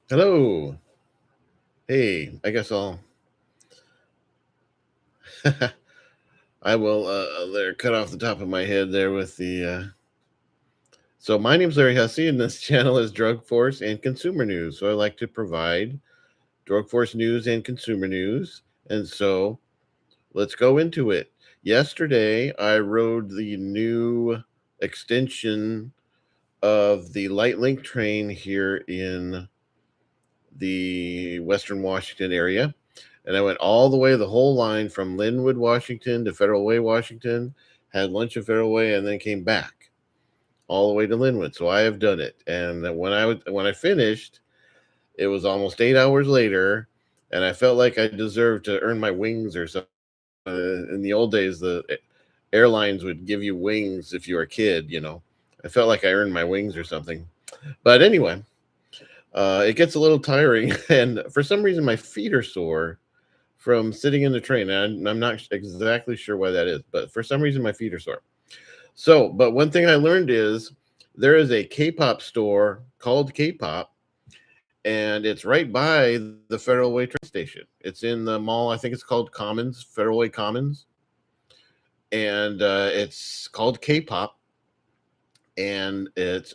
Hello. Hey, I guess I'll I will there cut off the top of my head there with the so my name's Larry Hussey and this channel is Drug Force and Consumer News. So I like to provide drug force news and consumer news. And so let's go into it. Yesterday I rode the new extension of the light link train here in the Western Washington area. And I went all the way, the whole line from Linwood, Washington to Federal Way, Washington, had lunch at Federal Way, and then came back all the way to Linwood. So I have done it. And when I finished, it was almost 8 hours later, and I felt like I deserved to earn my wings or something. In the old days, the airlines would give you wings if you were a kid. I felt like I earned my wings or something. But anyway, it gets a little tiring, and for some reason, my feet are sore from sitting in the train. And I'm not exactly sure why that is, but for some reason, my feet are sore. So, but one thing I learned is there is a K-pop store called K-pop, and it's right by the Federal Way train station. It's in the mall. I think it's called Commons, Federal Way Commons, and it's called K-pop, and it's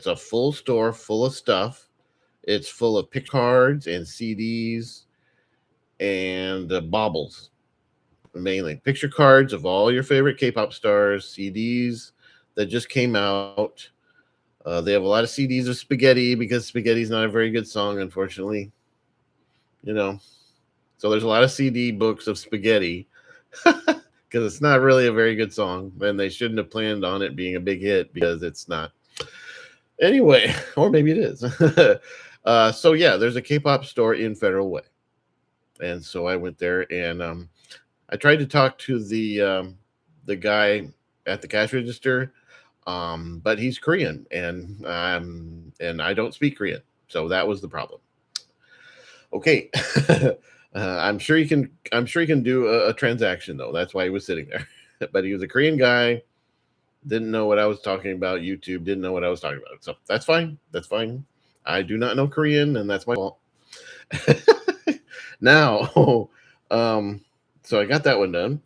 a full store full of stuff. It's full of picture cards and CDs and baubles, mainly picture cards of all your favorite K-pop stars, CDs that just came out. They have a lot of CDs of Spaghetti because Spaghetti's not a very good song, unfortunately. You know, so there's a lot of CD books of Spaghetti because it's not really a very good song, and they shouldn't have planned on it being a big hit because it's not. Anyway, or maybe it is. So yeah, there's a K-pop store in Federal Way, and so I went there and I tried to talk to the guy at the cash register, but he's Korean, and I don't speak Korean, so that was the problem. Okay, I'm sure he can. I'm sure he can do a transaction though. That's why he was sitting there. But he was a Korean guy. Didn't know what I was talking about. YouTube didn't know what I was talking about. So that's fine. That's fine. I do not know Korean, and that's my fault. Now, um, so I got that one done.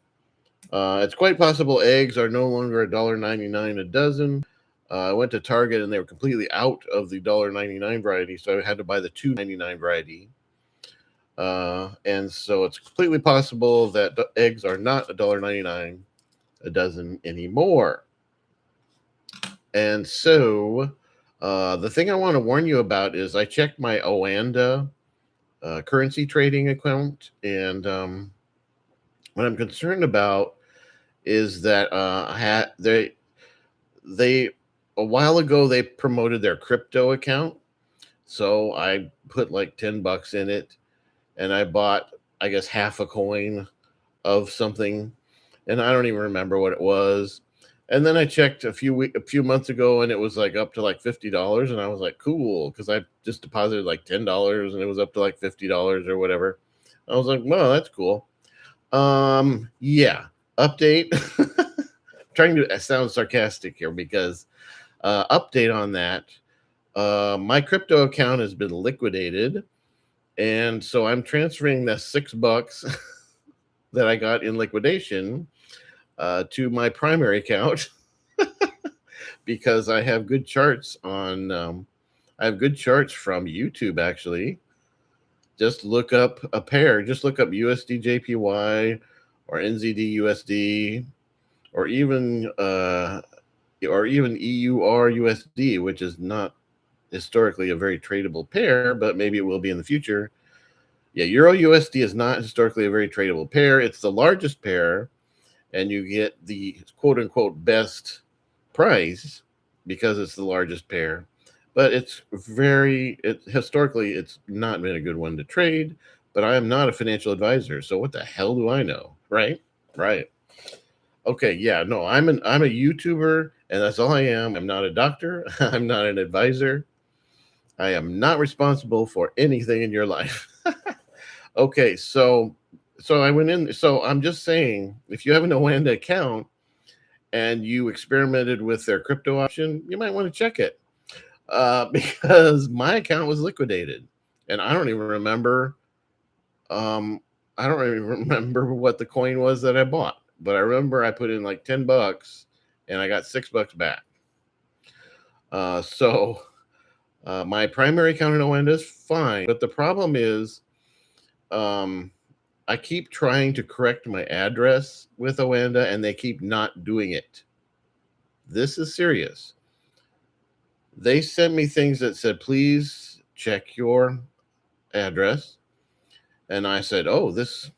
It's quite possible eggs are no longer $1.99 a dozen. I went to Target and they were completely out of the $1.99 variety, so I had to buy the $2.99 variety. And so it's completely possible that eggs are not $1.99 a dozen anymore. And so the thing I want to warn you about is I checked my OANDA currency trading account, and what I'm concerned about is that they a while ago they promoted their crypto account, so I put like $10 in it, and I bought, I guess, half a coin of something, and I don't even remember what it was. And then I checked a few months ago, and it was like up to like $50, and I was like, cool, because I just deposited like $10, and it was up to like $50 or whatever. I was like, well, that's cool. Yeah. Update. Trying to sound sarcastic here because update on that. My crypto account has been liquidated, and so I'm transferring the $6 that I got in liquidation to my primary account because I have good charts on. I have good charts from YouTube actually. Just look up a pair. Just look up USD JPY or NZD USD or even EUR USD, which is not historically a very tradable pair, but maybe it will be in the future. Yeah, Euro USD is not historically a very tradable pair. It's the largest pair, and you get the quote unquote best price because it's the largest pair. But historically, it's not been a good one to trade. But I am not a financial advisor, so what the hell do I know, right? Right. Okay, yeah, no, I'm a YouTuber, and that's all I am. I'm not a doctor. I'm not an advisor. I am not responsible for anything in your life. Okay, so I went in. So I'm just saying, if you have an OANDA account and you experimented with their crypto option, you might want to check it. because my account was liquidated, and I don't even remember. Um, I don't even remember what the coin was that I bought, but I remember I put in like $10, and I got $6 back. So my primary account in OANDA is fine, but the problem is, um, I keep trying to correct my address with OANDA, and they keep not doing it. This is serious. They sent me things that said, please check your address. And I said, oh, this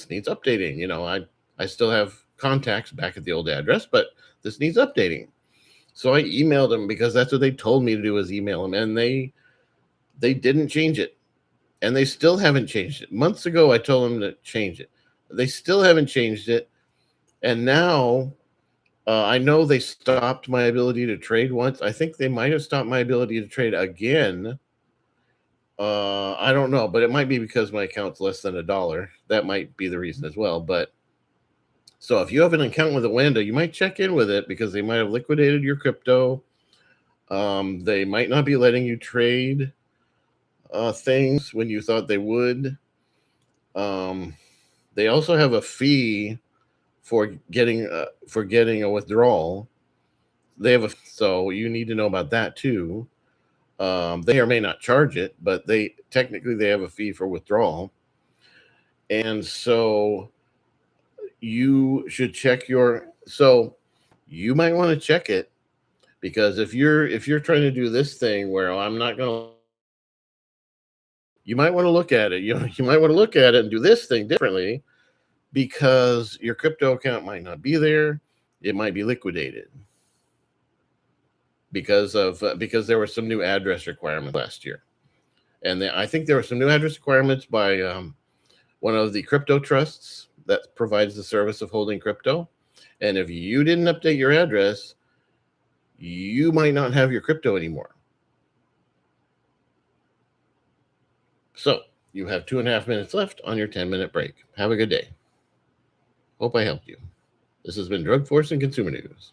needs updating. I still have contacts back at the old address, but this needs updating. So I emailed them because that's what they told me to do, is email them, and they didn't change it. And they still haven't changed it. Months ago I told them to change it. They still haven't changed it. And now I know they stopped my ability to trade once. I think they might have stopped my ability to trade again. I don't know, but it might be because my account's less than $1. That might be the reason as well. But so if you have an account with OANDA, you might check in with it because they might have liquidated your crypto. They might not be letting you trade things when you thought they would. Um, they also have a fee for getting a withdrawal. They have so you need to know about that too. They or may not charge it, but they technically have a fee for withdrawal, and so you should check your. So you might want to check it, because if you're trying to do this thing where, oh, I'm not going to, you might want to look at it. You might want to look at it and do this thing differently, because your crypto account might not be there. It might be liquidated because there were some new address requirements last year, and I think there were some new address requirements by one of the crypto trusts that provides the service of holding crypto. And if you didn't update your address, you might not have your crypto anymore. So you have 2.5 minutes left on your 10-minute break. Have a good day. Hope I helped you. This has been Drug Force and Consumer News.